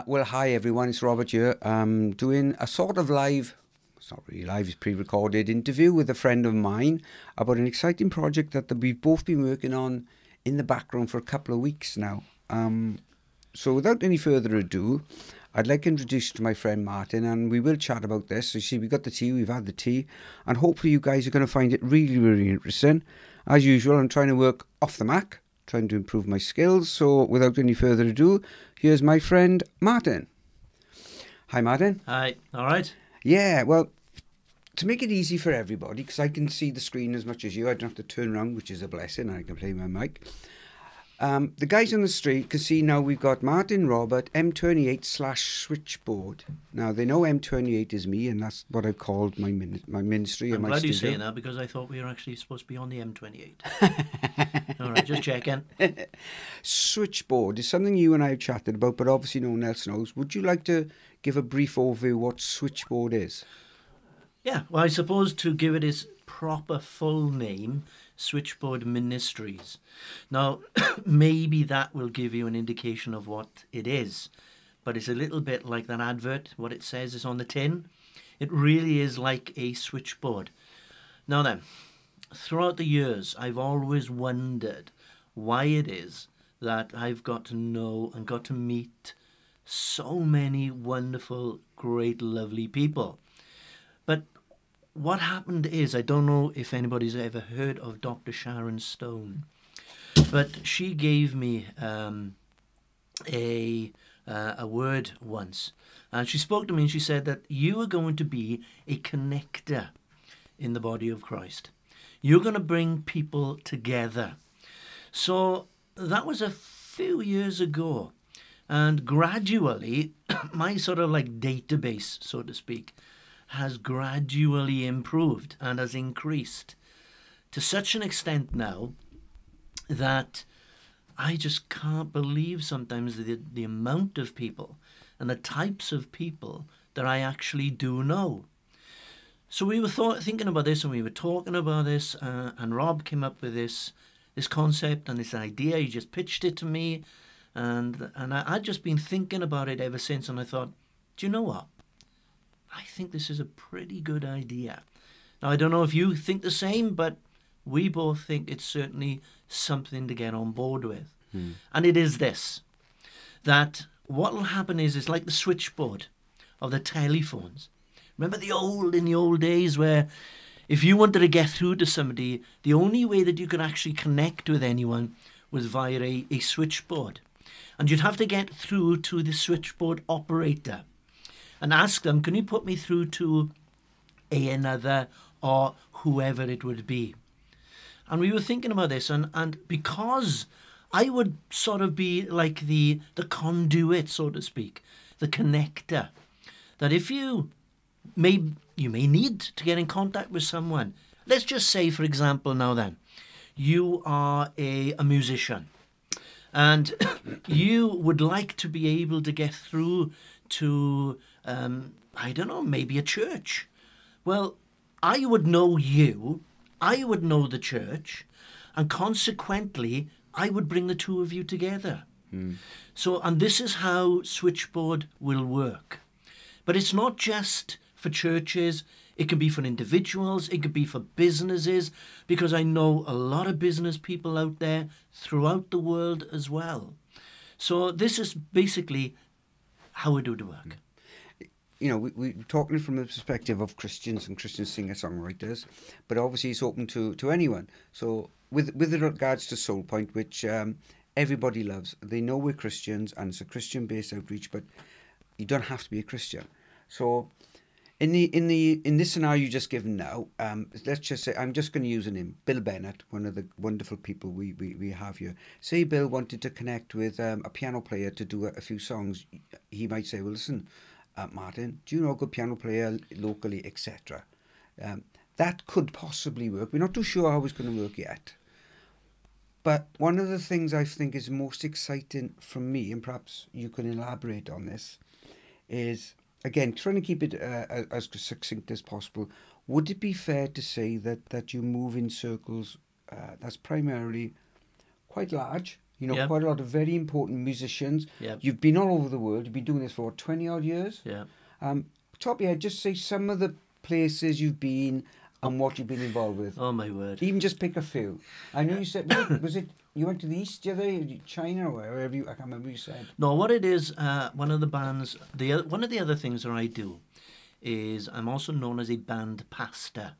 Well, hi everyone, it's Robert here. I'm doing a sort of live, it's not really live, it's pre-recorded interview with a friend of mine about an exciting project that we've both been working on in the background for a couple of weeks now. So without any further ado, I'd like to introduce you to my friend Martyn, and we will chat about this. So you see, we've got the tea, we've had the tea, and hopefully you guys are going to find it really, really interesting. As usual, I'm trying to work off the Mac, trying to improve my skills. So without any further ado, here's my friend Martyn. Hi, Martyn. Hi, all right? Yeah, well, to make it easy for everybody, because I can see the screen as much as you, I don't have to turn around, which is a blessing. I can play my mic. The guys on the street can see now we've got Martyn Robert, M28/Switchboard. Now, they know M28 is me, and that's what I've called my ministry. I'm and my glad studio. you're saying that because I thought we were actually supposed to be on the M28. All right, just checking. Switchboard is something you and I have chatted about, but obviously no one else knows. Would you like to give a brief overview what Switchboard is? Yeah, well, I suppose to give it its proper full name, Switchboard Ministries. Now, maybe that will give you an indication of what it is, but it's a little bit like that advert, what it says is on the tin. It really is like a switchboard. Now then, throughout the years, I've always wondered why it is that I've got to know and got to meet so many wonderful, great, lovely people. But what happened is, I don't know if anybody's ever heard of Dr. Sharon Stone, but she gave me a word once. And she spoke to me and she said that you are going to be a connector in the body of Christ. You're going to bring people together. So that was a few years ago. And gradually, my sort of like database, so to speak, has gradually improved and has increased to such an extent now that I just can't believe sometimes the amount of people and the types of people that I actually do know. So we were thinking about this and we were talking about this and Rob came up with this concept and this idea. He just pitched it to me and I'd just been thinking about it ever since, and I thought, do you know what? I think this is a pretty good idea. Now, I don't know if you think the same, but we both think it's certainly something to get on board with. And it is this, that what will happen is it's like the switchboard of the telephones. Remember in the old days where if you wanted to get through to somebody, the only way that you could actually connect with anyone was via a switchboard. And you'd have to get through to the switchboard operator and ask them, can you put me through to another or whoever it would be? And we were thinking about this, and because I would sort of be like the conduit, so to speak, the connector, that if you may need to get in contact with someone. Let's just say, for example, now then, you are a musician, and you would like to be able to get through to I don't know, maybe a church. Well, I would know you, I would know the church, and consequently, I would bring the two of you together. So, and this is how Switchboard will work. But it's not just for churches, it can be for individuals, it could be for businesses, because I know a lot of business people out there throughout the world as well. So this is basically how we do the work. You know, we're talking from the perspective of Christians and Christian singer-songwriters, but obviously it's open to anyone. So with regards to Soul Point, which everybody loves, they know we're Christians and it's a Christian-based outreach, but you don't have to be a Christian. So in this scenario you just given now, let's just say, I'm just going to use a name, Bill Bennett, one of the wonderful people we have here. Say Bill wanted to connect with a piano player to do a few songs. He might say, well, listen, Martyn, do you know a good piano player locally, etc.? That could possibly work. We're not too sure how it's going to work yet. But one of the things I think is most exciting for me, and perhaps you can elaborate on this, is, again, trying to keep it as succinct as possible. Would it be fair to say that you move in circles that's primarily quite large? You know, Yeah. quite a lot of very important musicians. Yeah. You've been all over the world. You've been doing this for what, 20 odd years. Yeah. Top of your head, just say some of the places you've been and what you've been involved with. Oh my word. Even just pick a few. I know you said, was it you went to the East the other day, China or wherever you, I can't remember what you said. No, what it is, one of the bands, one of the other things that I do is I'm also known as a band pastor.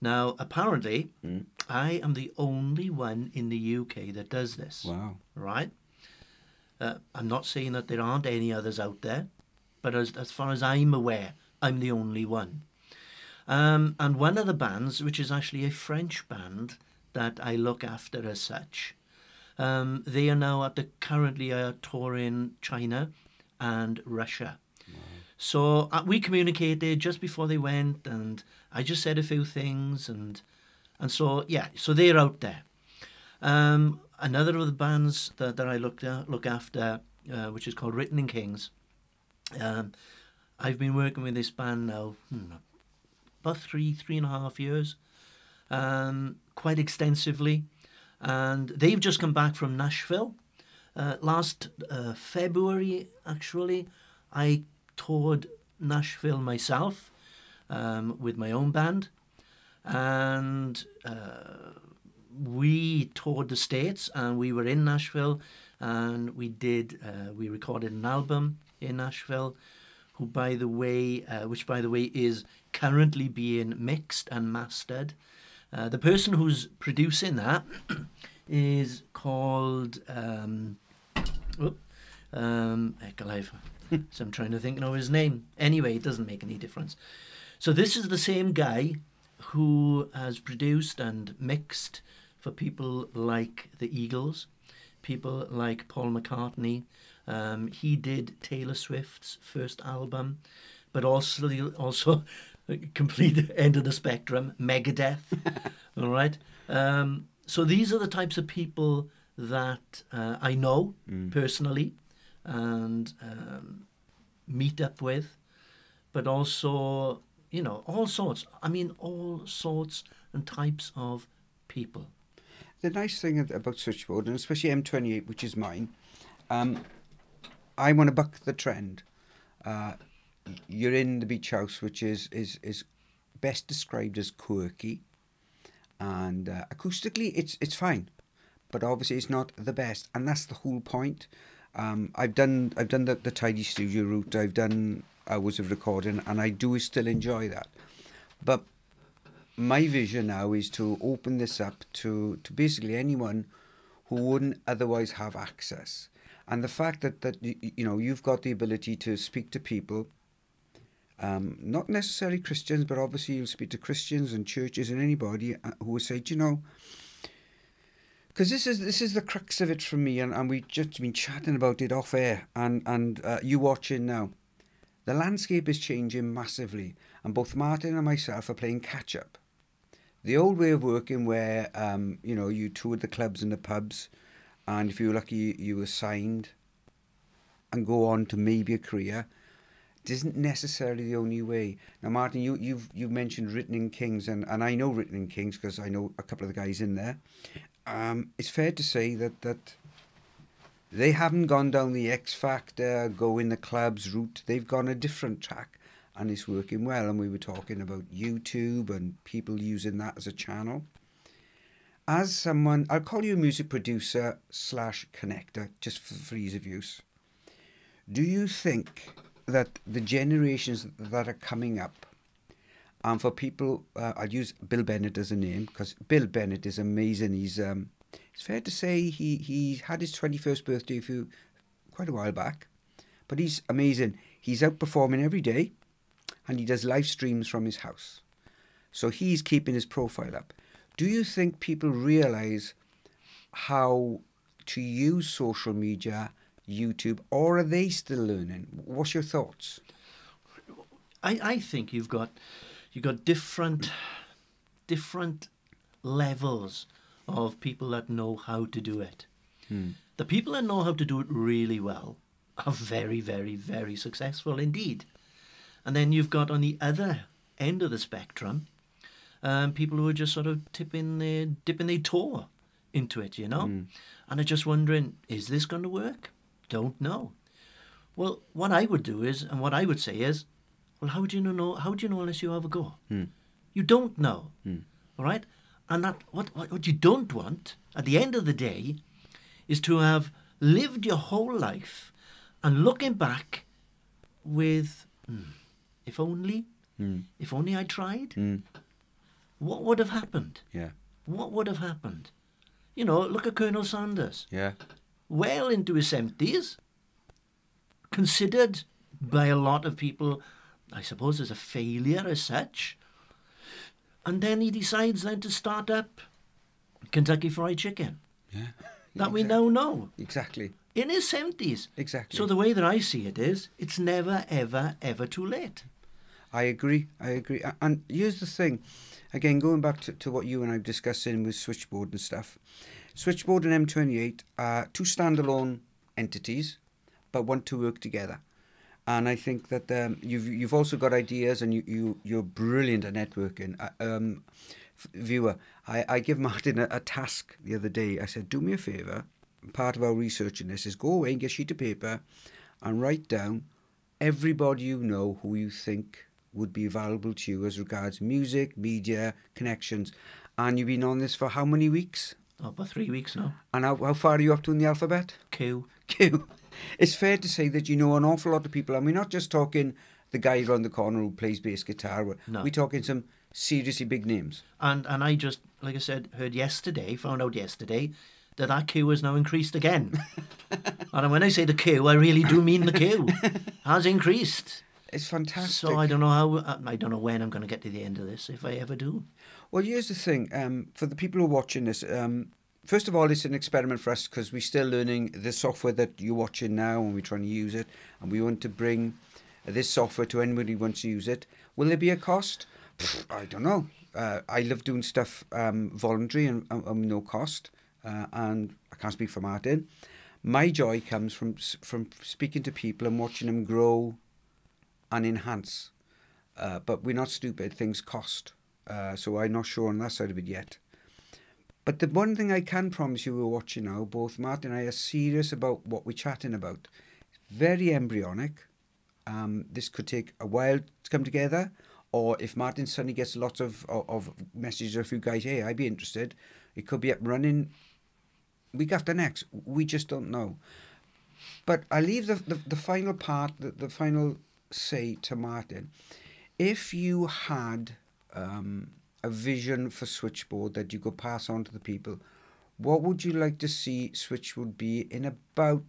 Now, apparently, I am the only one in the UK that does this. Wow. Right? I'm not saying that there aren't any others out there, but as far as I'm aware, I'm the only one. And one of the bands, which is actually a French band that I look after as such, they are now currently touring China and Russia. Wow. So we communicated just before they went, and I just said a few things, and so yeah, so they're out there. Another of the bands that I look after, which is called Written in Kings. I've been working with this band now about 3.5 years, quite extensively, and they've just come back from Nashville. Last February, actually, I toured Nashville myself with my own band, and we toured the States, and we were in Nashville, and we recorded an album in Nashville, which by the way is currently being mixed and mastered. The person who's producing that is called so I'm trying to think of his name. Anyway, it doesn't make any difference. So this is the same guy who has produced and mixed for people like the Eagles, people like Paul McCartney. He did Taylor Swift's first album, but also complete end of the spectrum, Megadeth. All right. So these are the types of people that I know personally and meet up with, but also, you know, all sorts. I mean, all sorts and types of people. The nice thing about Switchboard, and especially M28, which is mine, I want to buck the trend. You're in the beach house, which is best described as quirky, and acoustically it's fine, but obviously it's not the best, and that's the whole point. I've done the tidy studio route. I've done hours of recording, and I do still enjoy that. But my vision now is to open this up to basically anyone who wouldn't otherwise have access. And the fact that you know, you've got the ability to speak to people, not necessarily Christians, but obviously you'll speak to Christians and churches and anybody who will say, you know, because this is the crux of it for me, and we've just been chatting about it off air, and you watching now. The landscape is changing massively, and both Martyn and myself are playing catch up. The old way of working, where you know, you toured the clubs and the pubs, and if you were lucky, you were signed and go on to maybe a career, it isn't necessarily the only way. Now, Martyn, you've mentioned Written in Kings, and I know Written in Kings because I know a couple of the guys in there. It's fair to say that they haven't gone down the X Factor, go in the clubs route. They've gone a different track, and it's working well. And we were talking about YouTube and people using that as a channel. As someone, I'll call you a music producer / connector, just for ease of use. Do you think that the generations that are coming up, and for people, I'll use Bill Bennett as a name, because Bill Bennett is amazing. He's it's fair to say he had his 21st birthday quite a while back, but he's amazing. He's out performing every day, and he does live streams from his house. So he's keeping his profile up. Do you think people realise how to use social media, YouTube, or are they still learning? What's your thoughts? I think you've got different levels of people that know how to do it. The people that know how to do it really well are very, very, very successful indeed. And then you've got on the other end of the spectrum, people who are just sort of dipping their toe into it, you know. And I'm just wondering, is this going to work? Don't know. Well, what I would do is, and what I would say is, well, how do you know? How do you know unless you have a go? You don't know, all right? And that what you don't want at the end of the day is to have lived your whole life and looking back with, if only I tried, what would have happened? Yeah. What would have happened? You know, look at Colonel Sanders. Yeah. Well into his 70s, considered by a lot of people, I suppose, as a failure as such. And then he decides then to start up Kentucky Fried Chicken. Yeah. That we now know. Exactly. In his 70s. Exactly. So the way that I see it is, it's never, ever, ever too late. I agree. And here's the thing. Again, going back to what you and I were discussing with Switchboard and stuff. Switchboard and M28 are two standalone entities, but want to work together. And I think that you've also got ideas, and you're brilliant at networking. Viewer, I give Martyn a task the other day. I said, do me a favour. Part of our research in this is go away and get a sheet of paper and write down everybody you know who you think would be valuable to you as regards music, media, connections. And you've been on this for how many weeks? Oh, about 3 weeks now. And how far are you up to in the alphabet? Q. It's fair to say that you know an awful lot of people, and we're not just talking the guy around the corner who plays bass guitar. No. We're talking some seriously big names. And I just, like I said, found out yesterday, that queue has now increased again. And when I say the queue, I really do mean the queue has increased. It's fantastic. So I don't know when I'm going to get to the end of this, if I ever do. Well, here's the thing. For the people who are watching this, first of all, it's an experiment for us because we're still learning the software that you're watching now, and we're trying to use it. And we want to bring this software to anybody who wants to use it. Will there be a cost? I don't know. I love doing stuff voluntary and no cost. And I can't speak for Martyn. My joy comes from speaking to people and watching them grow and enhance. But we're not stupid. Things cost. So I'm not sure on that side of it yet. But the one thing I can promise you who are watching now, both Martyn and I are serious about what we're chatting about. It's very embryonic. This could take a while to come together. Or if Martyn suddenly gets lots of messages of you guys, hey, I'd be interested. It could be up and running week after next. We just don't know. But I leave the final part, the final say to Martyn. If you had a vision for Switchboard that you could pass on to the people, what would you like to see Switchboard be in about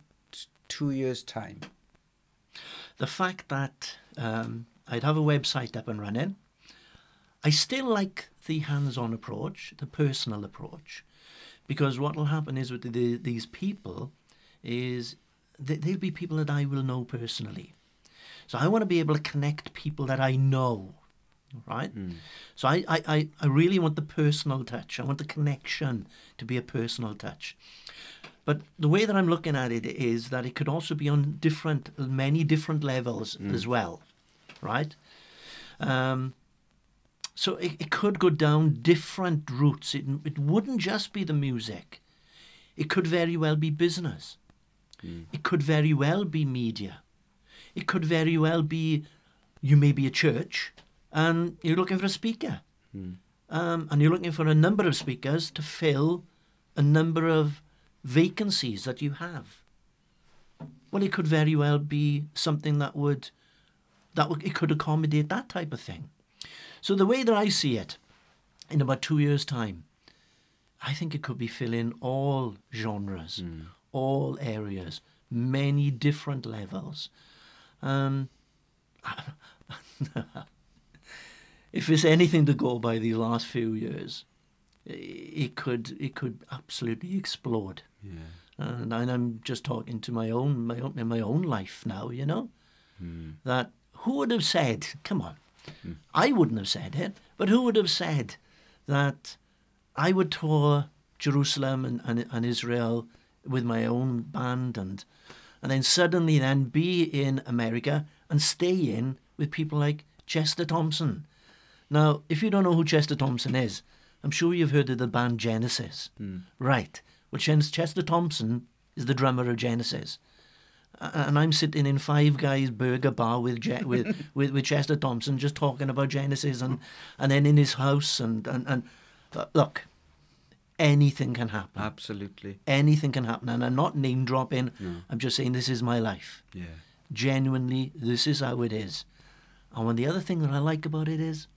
2 years' time? The fact that I'd have a website up and running. I still like the hands-on approach, the personal approach, because what will happen is with these people is they'll be people that I will know personally. So I want to be able to connect people that I know, right? So I really want the personal touch. I want the connection to be a personal touch. But the way that I'm looking at it is that it could also be on many different levels as well, right? So it could go down different routes. It wouldn't just be the music. It could very well be business. It could very well be media. It could very well be, you may be a church and you're looking for a speaker. And you're looking for a number of speakers to fill a number of vacancies that you have. Well, it could very well be something that it could accommodate that type of thing. So the way that I see it, in about 2 years' time, I think it could be filling all genres, all areas, many different levels. If there's anything to go by these last few years, it could absolutely explode. And I'm just talking to my own life now, you know, that who would have said, come on, I wouldn't have said it, but who would have said that I would tour Jerusalem and Israel with my own band and then suddenly then be in America and stay in with people like Chester Thompson. Now, if you don't know who Chester Thompson is, I'm sure you've heard of the band Genesis. Right. Well, Chester Thompson is the drummer of Genesis. And I'm sitting in Five Guys Burger Bar with Chester Thompson, just talking about Genesis, and then in his house, and look, anything can happen. Absolutely. Anything can happen. And I'm not name dropping. No. I'm just saying this is my life. Yeah. Genuinely, this is how it is. And one the other thing that I like about it is,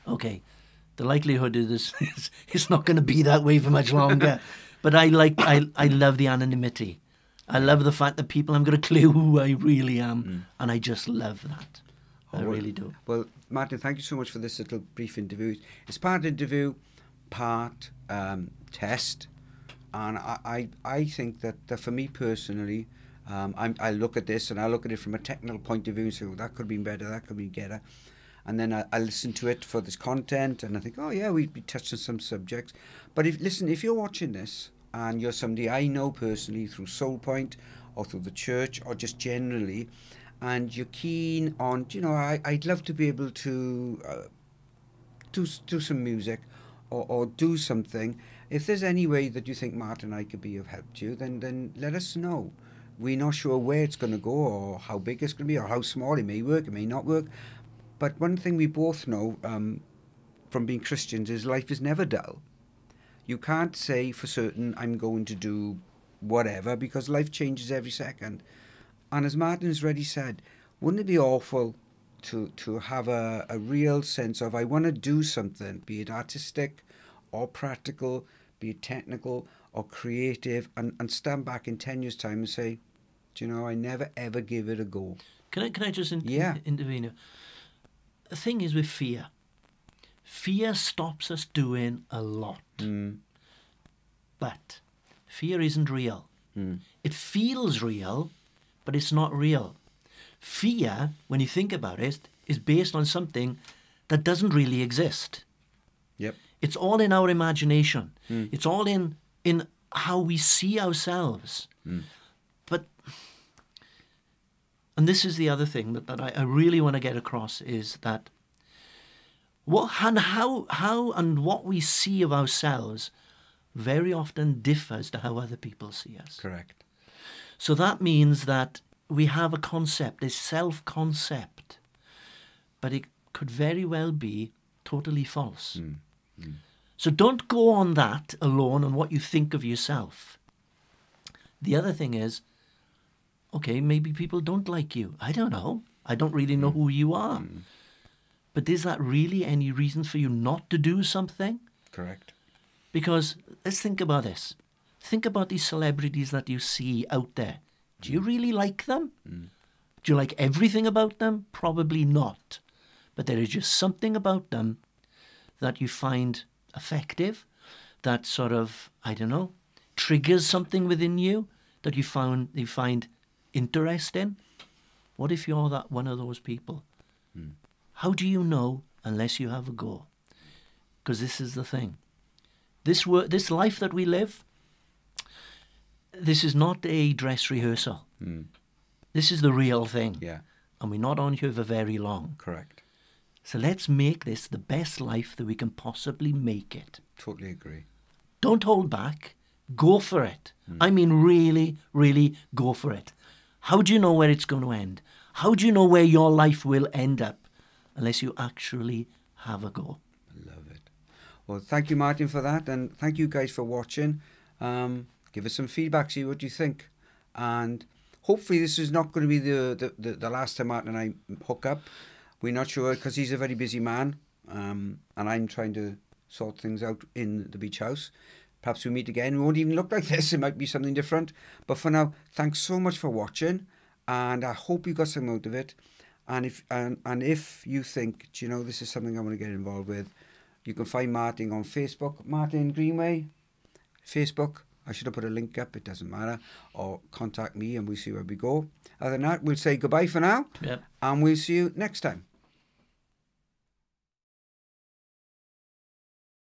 okay, the likelihood is it's not going to be that way for much longer. But I love the anonymity. I love the fact that people haven't got a clue who I really am, and I just love that. I really do. Well, Martyn, thank you so much for this little brief interview. It's part interview, part test, and I think that for me personally, I look at this and I look at it from a technical point of view and say, oh, that could be better, that could be better. And then I listen to it for this content and I think, oh yeah, we'd be touching some subjects. But if you're watching this and you're somebody I know personally through Soul Point or through the church or just generally, and you're keen on, I'd love to be able to do some music or do something. If there's any way that you think Martyn and I could be of help to you, then let us know. We're not sure where it's going to go or how big it's going to be or how small. It may work, it may not work. But one thing we both know from being Christians is life is never dull. You can't say for certain I'm going to do whatever because life changes every second. And as Martyn's already said, wouldn't it be awful to have a real sense of I want to do something, be it artistic or practical, be it technical or creative, and stand back in 10 years' time and say, I never ever give it a go. Can I just intervene? The thing is with fear. Fear stops us doing a lot. But fear isn't real. It feels real, but it's not real. Fear, when you think about it, is based on something that doesn't really exist. Yep. It's all in our imagination. It's all in how we see ourselves. And this is the other thing that I really want to get across is that how and what we see of ourselves very often differs to how other people see us. Correct. So that means that we have a concept, a self-concept, but it could very well be totally false. So don't go on that alone on what you think of yourself. The other thing is, okay, maybe people don't like you. I don't know. I don't really know who you are. But is that really any reason for you not to do something? Correct. Because let's think about this. Think about these celebrities that you see out there. Do you really like them? Do you like everything about them? Probably not. But there is just something about them that you find effective, that sort of, I don't know, triggers something within you that you find interesting. What if you're that one of those people? How do you know unless you have a go? Because this is the thing. This life that we live, this is not a dress rehearsal. This is the real thing. Yeah. And we're not on here for very long. Correct. So let's make this the best life that we can possibly make it. Totally agree. Don't hold back. Go for it. I mean, really, really go for it. How do you know where it's going to end? How do you know where your life will end up unless you actually have a go? Love it. Well, thank you, Martyn, for that. And thank you guys for watching. Give us some feedback, see what you think. And hopefully this is not going to be the last time Martyn and I hook up. We're not sure because he's a very busy man. And I'm trying to sort things out in the beach house. Perhaps we meet again. We won't even look like this. It might be something different. But for now, thanks so much for watching. And I hope you got some out of it. And if you think, this is something I want to get involved with, you can find Martyn on Facebook. Martyn Greenway, Facebook. I should have put a link up. It doesn't matter. Or contact me and we'll see where we go. Other than that, we'll say goodbye for now. Yep. And we'll see you next time.